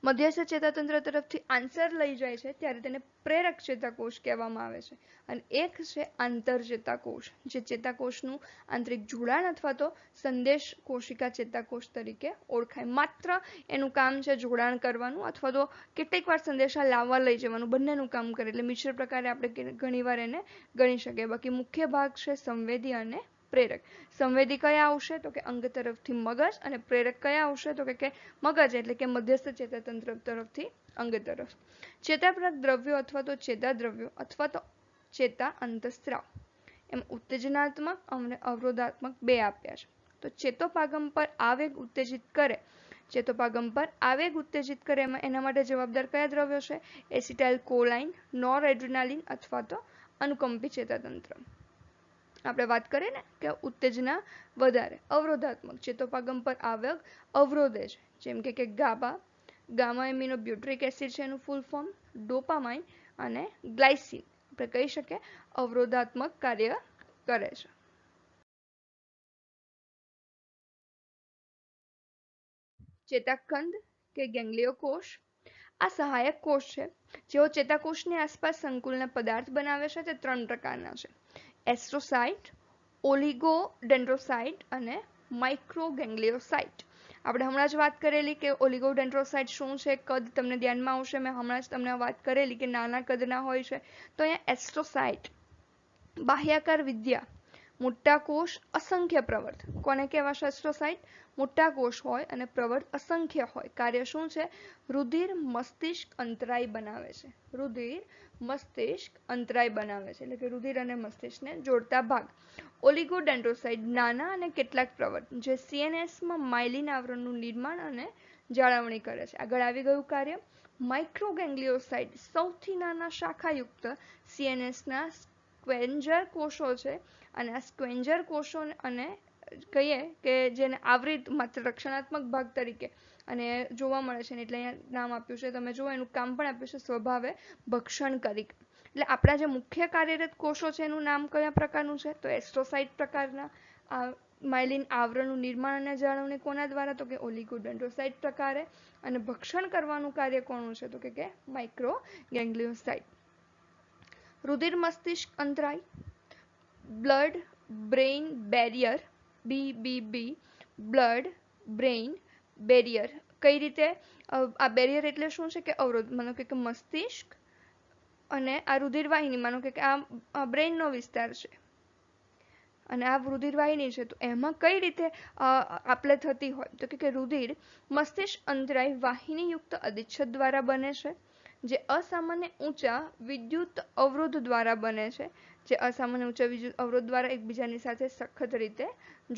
મધ્યસ્થ ચેતાતંત્ર તરફથી આન્સર લઈ જાય છે ત્યારે તેને પ્રેરક ચેતાકોષ કહેવામાં આવે છે. અને એક છે આંતરચેતાકોષ, જે ચેતાકોષનું આંતરિક જોડાણ અથવા તો સંદેશ કોશિકા ચેતાકોષ તરીકે ઓળખાય. માત્ર એનું કામ છે જોડાણ કરવાનું અથવા તો કેટલીક વાર સંદેશા લાવવા લઈ જવાનું, બંનેનું કામ કરે એટલે મિશ્ર પ્રકારે આપણે ઘણીવાર એને ગણી શકીએ. બાકી મુખ્ય ભાગ છે સંવેદી અને પ્રેરક. સંવેદી કયા આવશે તો કે અંગ તરફથી મગજ, અને પ્રેરક કયા આવશે તો કે મગજ એટલે કે મધ્યસ્થ ચેતાતંત્ર તરફથી અંગ તરફ. ચેતાપ્રેરક દ્રવ્યો અથવા તો ચેતાદ્રવ્યો અથવા તો ચેતા અંતસ્ત્રાવ એમ ઉત્તેજનાત્મક અને અવરોધાત્મક બે આપ્યા છે. તો ચેતોપાગમ પર આવેગ ઉત્તેજિત કરે, એમાં એના માટે જવાબદાર કયા દ્રવ્યો છે? એસિટાઇલ કોલાઇન, નોરએડ્રેનાલિન અથવા તો અનુકંપી ચેતાતંત્ર. આપણે વાત કરીએ ને કે ઉત્તેજના વધારે, અવરોધાત્મક ચેતોપાગમ પર આવેગ અવરોધે છે, જેમ કે ગામા એમિનોબ્યુટ્રિક એસિડ છે એનું ફૂલ ફોર્મ, ડોપામાઇન અને ગ્લાયસિન આપણે કહી શકીએ અવરોધાત્મક કાર્ય કરે છે. ચેતાખંડ કે ગેંગ્લિયો કોષ આ સહાયક કોષ છે જેઓ ચેતાકોષની આસપાસ સંકુલના પદાર્થ બનાવે છે. તે 3 પ્રકારના છે: એસ્ટ્રોસાઇટ, ઓલિગોડેન્ડ્રોસાઇટ અને માઇક્રોગેંગ્લિયોસાઇટ. આપણે હમણાં જ વાત કરેલી કે ઓલિગોડેન્ડ્રોસાઇટ શું છે, કદ તમને ધ્યાનમાં આવશે. મેં હમણાં જ તમને વાત કરેલી કે નાના કદના હોય છે. તો અહીંયા એસ્ટ્રોસાઇટ બાહ્યાકાર વિદ્યા, મોટા કોષ અસંખ્ય પ્રવર્ત. કોને કહેવાશે એસ્ટ્રોસાઇટ? મોટા કોષ હોય અને પ્રવર્ત અસંખ્ય હોય. કાર્ય શું છે? રુધિર મસ્તિષ્ક અંતરાય બનાવે છે. એટલે કે રુધિર અને મસ્તિષ્કને જોડતા ભાગ. ઓલિગોડેન્ડ્રોસાઇટ નાના અને કેટલાક પ્રવર્ત જે CNSમાં માયલિન આવરણનું નિર્માણ અને જાળવણી કરે છે. આગળ આવી ગયું કાર્ય. માઇક્રોગેંગ્લિયોસાઇટ સૌથી નાના શાખાયુક્ત CNSના સ્ક્વેન્જર કોષો છે, અને આ સ્ક્વેન્જર કોષો અને કહીએ કે જેને આવૃત માત્ર રક્ષણાત્મક ભાગ તરીકે અને જોવા મળે છે, એટલે અહીંયા નામ આપ્યું છે. તમે જુઓ એનું કામ પણ આપ્યું છે સ્વભાવે ભક્ષણકારી. એટલે આપણા જે મુખ્ય કાર્યરત કોષો છે એનું નામ કયા પ્રકારનું છે? તો એસ્ટ્રોસાઇટ પ્રકારના. માયલિન આવરણનું નિર્માણ અને જાળવણી કોના દ્વારા? તો કે ઓલિગોડેન્ડ્રોસાઇટ પ્રકારે. અને ભક્ષણ કરવાનું કાર્ય કોનું છે? તો કે માઇક્રોગેંગ્લિયોસાઇટ. રુધિર મસ્તિષ્ક અંતરાય, blood brain barrier, BBB, blood brain barrier. કઈ રીતે? આ બેરિયર એટલે શું છે કે અવરોધ. માનો કે મસ્તિષ્ક અને આ રુધિરવાહિની, માનો કે આ બ્રેઇનનો વિસ્તાર છે અને આ રુધિરવાહિની છે, તો એમાં કઈ રીતે આપલે થતી હોય તો કે રુધિર મસ્તિષ્ક અંતરાય વાહિનીયુક્ત અધિચ્છદ દ્વારા બને છે, જે અસામાન્ય ઊંચા વિદ્યુત અવરોધ દ્વારા બને છે, જે અસામાન્ય ઊંચા વિદ્યુત અવરોધ દ્વારા એકબીજાની સાથે સખત રીતે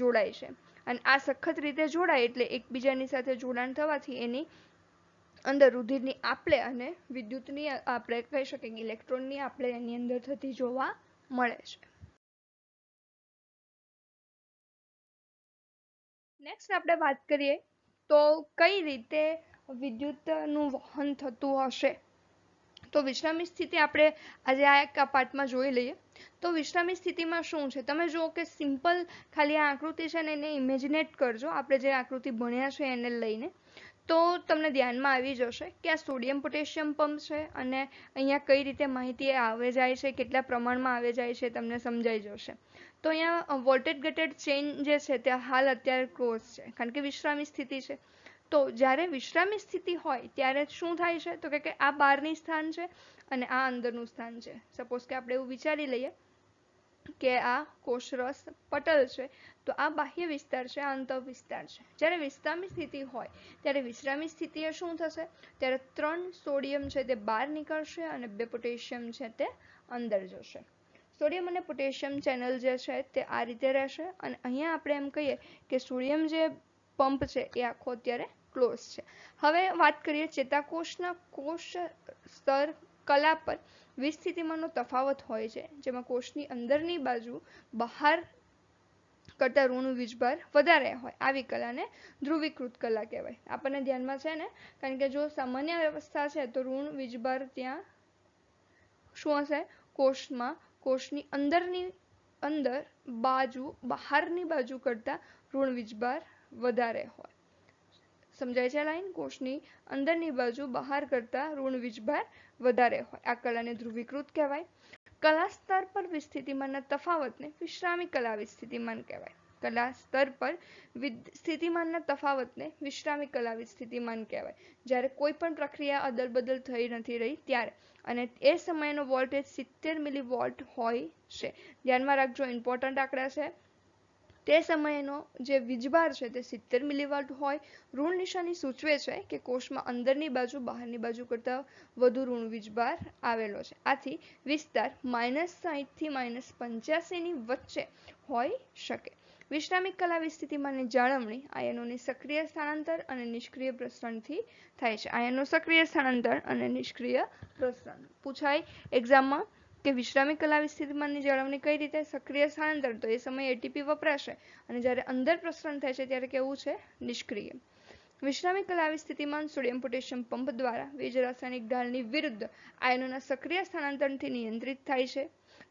જોડાય છે. અને આ સખત રીતે જોડાય એટલે એકબીજાની સાથે જોડાણ થવાથી એની અંદર રુધિરની આપલે અને વિદ્યુતની આપણે કહી શકીએ ઇલેક્ટ્રોનની આપલે એની અંદર થતી જોવા મળે છે. નેક્સ્ટ આપણે વાત કરીએ તો કઈ રીતે વિદ્યુતનું વહન થતું હશે. તો વિશ્રામી સ્થિતિ આપણે આજે આ પાઠમાં જોઈ લઈએ. તો વિશ્રામી સ્થિતિમાં શું છે? તમે જુઓ કે સિમ્પલ ખાલી આ આકૃતિ છે ને એને ઇમેજિનેટ કરજો. આપણે જે આકૃતિ ભણ્યા છે એને લઈને તો તમને ધ્યાનમાં આવી જશે કે આ સોડિયમ પોટેશિયમ પંપ છે અને અહીંયા કઈ રીતે માહિતી આવે જાય છે, કેટલા પ્રમાણમાં આવે જાય છે તમને સમજાઈ જશે. તો અહીંયા વોલ્ટેજ ગેટેડ ચેઇન જે છે તે હાલ અત્યારે ક્લોઝ છે કારણ કે વિશ્રામી સ્થિતિ છે. તો જ્યારે વિશ્રામી સ્થિતિ હોય ત્યારે શું થાય છે તો કે આ બહારની સ્થાન છે અને આ અંદરનું સ્થાન છે. સપોઝ કે આપણે એવું વિચારી લઈએ કે આ કોષરસ પટલ છે, તો આ બાહ્ય વિસ્તાર છે, આ અંતઃ વિસ્તાર છે. જ્યારે વિશ્રામી સ્થિતિ હોય ત્યારે વિશ્રામી સ્થિતિએ શું થશે? ત્યારે 3 સોડિયમ છે તે બહાર નીકળશે અને 2 પોટેશિયમ છે તે અંદર જશે. સોડિયમ અને પોટેશિયમ ચેનલ જે છે તે આ રીતે રહેશે અને અહીંયા આપણે એમ કહીએ કે સોડિયમ જે પંપ છે એ આખો અત્યારે ક્લોઝ છે. હવે વાત કરીએ ચેતાકોષના કોષ સ્તર કલા પર વિસ્થિતિમાનનો તફાવત હોય છે, જેમાં કોષની અંદરની બાજુ બહાર કરતા ઋણ વીજભાર વધારે હોય આવી કલાને ધ્રુવીકૃત કલા કહેવાય. આપણને ધ્યાનમાં છે ને, કારણ કે જો સામાન્ય અવસ્થા છે તો ઋણ વીજભાર ત્યાં શું હશે, કોષની અંદર બાજુ બહારની બાજુ કરતા ઋણ વીજભાર વધારે હોય. સમજાય છે લાઈન? કોષની અંદરની બાજુ બહાર કરતા ઋણ વીજભાર વધારે હોય. આ કલાને ધ્રુવીકૃત કહેવાય. કલા સ્તર પર વિસ્થિતિમાનના તફાવતને વિશ્રામી કલા વિસ્થિતિમાન કહેવાય. કલા સ્તર પર સ્થિતિમાનના તફાવતને વિશ્રામી કલા વિસ્થિતિમાન કહેવાય. જ્યારે કોઈ પણ પ્રક્રિયા અદલબદલ થઈ નથી રહી ત્યારે, અને એ સમયનો વોલ્ટેજ 70 મિલીવોલ્ટ હોય છે. ધ્યાનમાં રાખજો, ઇમ્પોર્ટન્ટ આંકડા છે. તે સમયનો જે વીજભાર છે તે 70 મિલીવોલ્ટ હોય. ઋણ નિશાની સૂચવે છે કે કોષમાં અંદરની બાજુ બહારની બાજુ કરતાં વધુ ઋણ વીજભાર આવેલો છે. આથી વિસ્તાર -60 થી -85 ની વચ્ચે હોઈ શકે. વિશ્રામિક કલા વિસ્થિતિમાનની જાળવણી આયનોની સક્રિય સ્થાનાંતર અને નિષ્ક્રિય પ્રસરણથી થાય છે. આયનનું સક્રિય સ્થાનાંતર અને નિષ્ક્રિય પ્રસરણ પૂછાય એક્ઝામમાં કે વિશ્રામિક કલા વિસ્થિતિમાનની જાળવણી કઈ રીતે? સક્રિય સ્થાનાંતર તો એ સમયે એટીપી વપરાશે, અને જ્યારે અંદર પ્રસરણ થાય છે ત્યારે કેવું છે? નિષ્ક્રિય. વિશ્રામિક કલા વિસ્થિતિમાન સોડિયમ પોટેશિયમ પંપ દ્વારા વીજ રાસાયણિક ઢાળની વિરુદ્ધ આયનોના સક્રિય સ્થાનાંતરથી નિયંત્રિત થાય છે.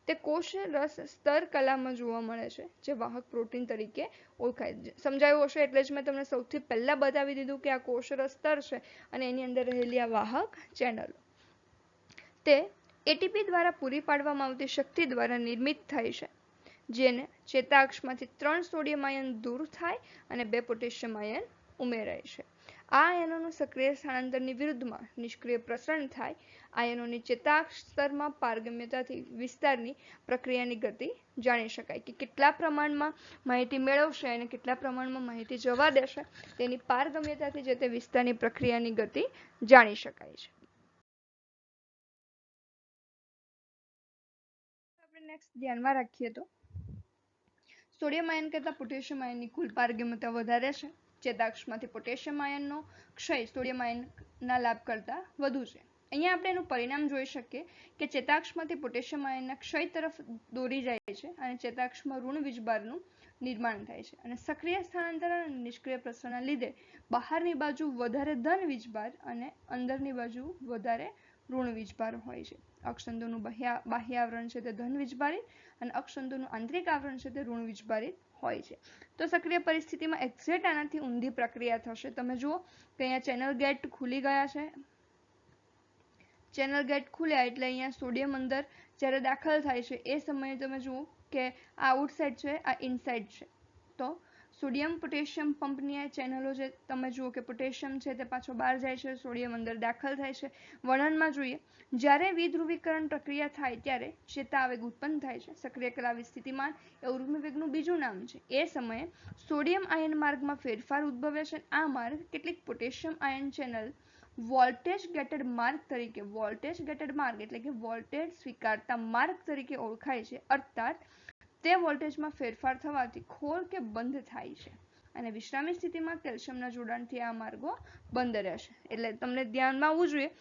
તે કોષ રસ સ્તર કલામાં જોવા મળે છે, જે વાહક પ્રોટીન તરીકે ઓળખાય. સમજાયું હશે એટલે જ મેં તમને સૌથી પહેલા બતાવી દીધું કે આ કોષ રસ સ્તર છે અને એની અંદર રહેલી આ વાહક ચેનલો. તે એટીપી દ્વારા પૂરી પાડવામાં આવતી શક્તિ દ્વારા નિર્મિત થાય છે, જેને ચેતાક્ષમાંથી 3 સોડિયમ આયન દૂર થાય અને 2 પોટેશિયમ આયન ઉમેરાય છે. આ આયનોનું સક્રિય સ્થાનાંતરની વિરુદ્ધમાં નિષ્ક્રિય પ્રસરણ થાય. આયનોની ચેતાક્ષ સ્તરમાં પારગમ્યતાથી વિસ્તારની પ્રક્રિયાની ગતિ જાણી શકાય, કે કેટલા પ્રમાણમાં માહિતી મેળવશે અને કેટલા પ્રમાણમાં માહિતી જવા દેશે તેની પારગમ્યતાથી જે તે વિસ્તારની પ્રક્રિયાની ગતિ જાણી શકાય છે. આપણે નેક્સ્ટ ધ્યાનમાં રાખીએ તો સોડિયમ આયન કરતા પોટેશિયમ આયનની કુલ પારગમ્યતા વધારે છે. ચેતાક્ષમાંથી પોટેશિયમ આયનનો ક્ષય સોડિયમ આયનના લાભ કરતા વધુ છે. અહીંયા આપણે એનું પરિણામ જોઈ શકીએ કે ચેતાક્ષમાંથી પોટેશિયમ આયનના ક્ષય તરફ દોરી જાય છે અને ચેતાક્ષમાં ઋણ વીજભારનું નિર્માણ થાય છે. અને સક્રિય સ્થાનાંતર અને નિષ્ક્રિય પ્રસરણના લીધે બહારની બાજુ વધારે ધન વીજભાર અને અંદરની બાજુ વધારે ઋણ વીજભાર હોય છે. અક્ષતંતુનું બાહ્ય આવરણ છે તે ધન વીજભારિત અને અક્ષતંતુનું આંતરિક આવરણ છે તે ઋણ વીજભારિત હોય છે. તો સક્રિય પરિસ્થિતિમાં એક્ઝેક્ટ આનાથી ઊંધી પ્રક્રિયા થશે. તમે જુઓ કે અહીંયા ચેનલ ગેટ ખુલી ગયા છે. ચેનલ ગેટ ખુલ્યા એટલે અહીંયા સોડિયમ અંદર જ્યારે દાખલ થાય છે એ સમયે તમે જુઓ કે આ આઉટસાઇડ છે, આ ઇનસાઇડ છે. તો સોડિયમ પોટેશિયમ પંપની ચેનલો જે તમે જુઓ કે પોટેશિયમ છે તે પાછો બહાર જાય છે, સોડિયમ અંદર દાખલ થાય છે. વર્ણનમાં જોઈએ, જ્યારે વિધ્રુવીકરણ પ્રક્રિયા થાય ત્યારે ચેતાવેગ ઉત્પન્ન થાય છે. સક્રિય કલા વિસ્થિતિમાન એ ઉર્મિવેગનું બીજું નામ છે. એ સમયે સોડિયમ આયન માર્ગમાં ફેરફાર ઉદ્ભવે છે. આ માર્ગ કેટલીક પોટેશિયમ આયન ચેનલ વોલ્ટેજ ગેટેડ માર્ગ તરીકે, વોલ્ટેજ ગેટેડ માર્ગ એટલે કે વોલ્ટેજ સ્વીકારતા માર્ગ તરીકે ઓળખાય છે. અર્થાત તે વોલ્ટેજમાં ફેરફાર થવાથી ખોલ કે બંધ થાય છે, અને વિશ્રામી સ્થિતિમાં કેલ્શિયમના જોડાણથી આ માર્ગો બંધ રહેશે. એટલે તમને ધ્યાનમાં આવવું જોઈએ.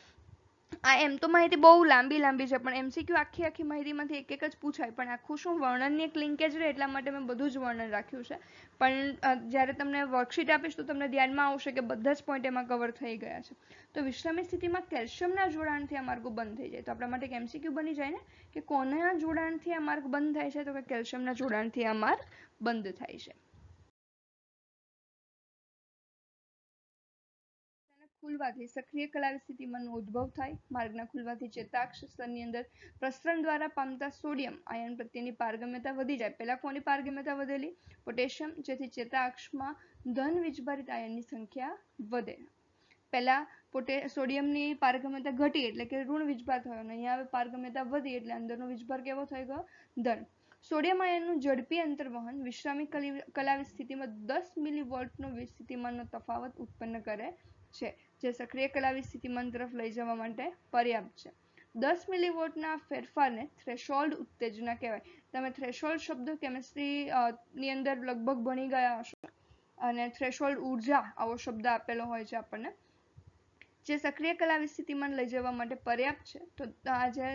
આ એમ તો માહિતી બહુ લાંબી છે, પણ એમસીક્યુ આખી માહિતીમાંથી એક જ પૂછાય, પણ આખું શું વર્ણનની એક લિંકેજ રહે એટલા માટે મેં બધું જ વર્ણન રાખ્યું છે. પણ જ્યારે તમને વર્કશીટ આપીશ તો તમને ધ્યાનમાં આવશે કે બધા જ પોઈન્ટ એમાં કવર થઈ ગયા છે. તો વિશ્રામી સ્થિતિમાં કેલ્શિયમના જોડાણથી આ માર્ગો બંધ થઈ જાય. તો આપણા માટે એમસીક્યુ બની જાય ને કે કોના જોડાણથી આ માર્ગ બંધ થાય છે? તો કે કેલ્શિયમના જોડાણથી આ માર્ગ બંધ થાય છે. ખુલવાથી સક્રિય કલા વિસ્થિતિમાનનો ઉદ્ભવ થાય. માર્ગના ખુલવાથી ચેતાક્ષ સ્તરની અંદર પ્રસરણ દ્વારા પામતા સોડિયમ આયન પ્રત્યેની પારગમ્યતા વધી જાય. પહેલા કોની પારગમ્યતા વધેલી? પોટેશિયમ, જેથી ચેતાક્ષમાં ધન વીજભારિત આયનની સંખ્યા વધે. પહેલા સોડિયમની પારગમ્યતા ઘટી એટલે કે ઋણ વીજભાર થયો, અને અહીંયા હવે પારગમ્યતા વધી એટલે અંદરનો વીજભાર કેવો થઈ ગયો? ધન. સોડિયમ આયનનું ઝડપી અંતર્વહન વિશ્રામી કલા વિસ્થિતિમાં 10 મિલીવોલ્ટનો વિસ્થિતિમાનનો તફાવત ઉત્પન્ન કરે છે, જે સક્રિય કલા વિસ્થિતિમાન તરફ લઈ જવા માટે પર્યાપ્ત છે. 10 મિલીવોલ્ટના ફેરફારને થ્રેશોલ્ડ ઉત્તેજના કહેવાય. તમે થ્રેશોલ્ડ શબ્દ કેમિસ્ટ્રી ની અંદર લગભગ ભણી ગયા હશો, અને થ્રેશોલ્ડ ઉર્જા આવો શબ્દ આપેલો હોય છે આપણને, જે સક્રિય કલા વિસ્થિતિમાન લઈ જવા માટે પર્યાપ્ત છે. તો આ જે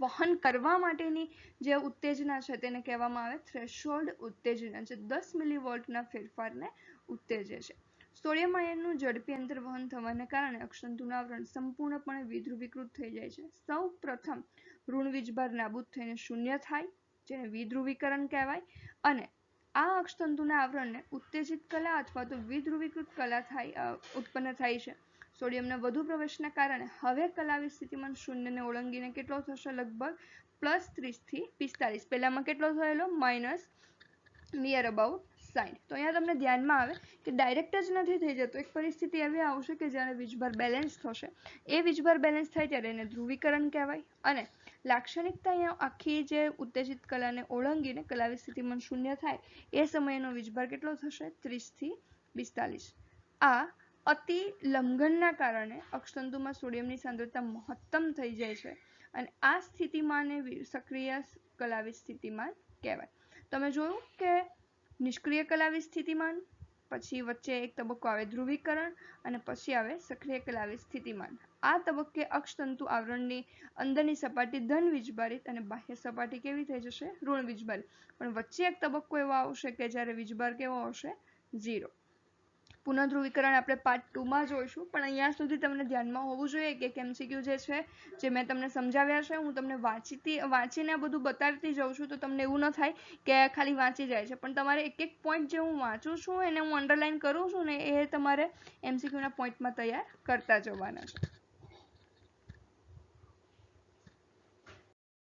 વહન કરવા માટેની જે ઉત્તેજના છે તેને કહેવામાં આવે થ્રેશોલ્ડ ઉત્તેજના, જે 10 મિલીવોલ્ટના ફેરફારને ઉત્તેજે છે. સોડિયમ આયનનું ઝડપી અંતર્વહન થવાને કારણે અક્ષતંતુનું આવરણ સંપૂર્ણપણે વિધ્રુવીકૃત થઈ જાય છે. સૌ પ્રથમ ઋણ વીજભાર નાબૂદ થઈને શૂન્ય થાય, જેને વિધ્રુવીકરણ કહેવાય, અને આ અક્ષતંતુના આવરણને ઉત્તેજિત કલા અથવા તો વિધ્રુવીકૃત કલા ઉત્પન્ન થાય છે. સોડિયમના વધુ પ્રવેશના કારણે હવે કલાવી સ્થિતિમાન શૂન્યને ઓળંગીને કેટલો થશે? લગભગ +30 થી 45. પહેલામાં કેટલો થયેલો? Near about 60. તો અહીંયા તમને ધ્યાનમાં આવે કે ડાયરેક્ટ જ નથી થઈ જતો. એક પરિસ્થિતિ એવી આવશે કે જ્યારે વીજભાર બેલેન્સ થશે. એ વીજભાર બેલેન્સ થાય ત્યારે એને ધ્રુવીકરણ કહેવાય, અને લાક્ષણિકતા અહીંયા આખી જે ઉત્તેજિત કલાને ઓળંગીને કલાવી સ્થિતિમાન શૂન્ય થાય એ સમયનો વીજભાર કેટલો થશે? 30 થી 45. આ અતિ લંઘનના કારણે અક્ષતંતુમાં સોડિયમની સાંદ્રતા મહત્તમ થઈ જાય છે, અને આ સ્થિતિમાનને સક્રિય કલાવી સ્થિતિમાન કહેવાય. તમે જોયું કે નિષ્ક્રિય કલાવી સ્થિતિમાન, પછી વચ્ચે એક તબક્કો આવે ધ્રુવીકરણ, અને પછી આવે સક્રિય કલાવી સ્થિતિમાન. આ તબક્કે અક્ષતંતુ આવરણની અંદરની સપાટી ધન વીજભારિત અને બાહ્ય સપાટી કેવી થઈ જશે? ઋણ વીજભારિત. પણ વચ્ચે એક તબક્કો એવો આવશે કે જ્યારે વીજભાર કેવો હશે? 0. પુનઃધ્રુવીકરણ આપણે પાર્ટ 2 માં જોઈશું, પણ અહીંયા સુધી તમને ધ્યાનમાં હોવું જોઈએ કે MCQ જે છે, જે મેં તમને સમજાવ્યા છે, હું તમને વાંચીને આ બધું બતાવતી જાઉં છું, તો તમને એવું ન થાય કે ખાલી વાંચી જાય છે, પણ તમારે એક એક પોઈન્ટ જે હું વાંચું છું એને હું અંડરલાઈન કરું છું ને, એ તમારે MCQ ના પોઈન્ટમાં તૈયાર કરતા જવાના છે.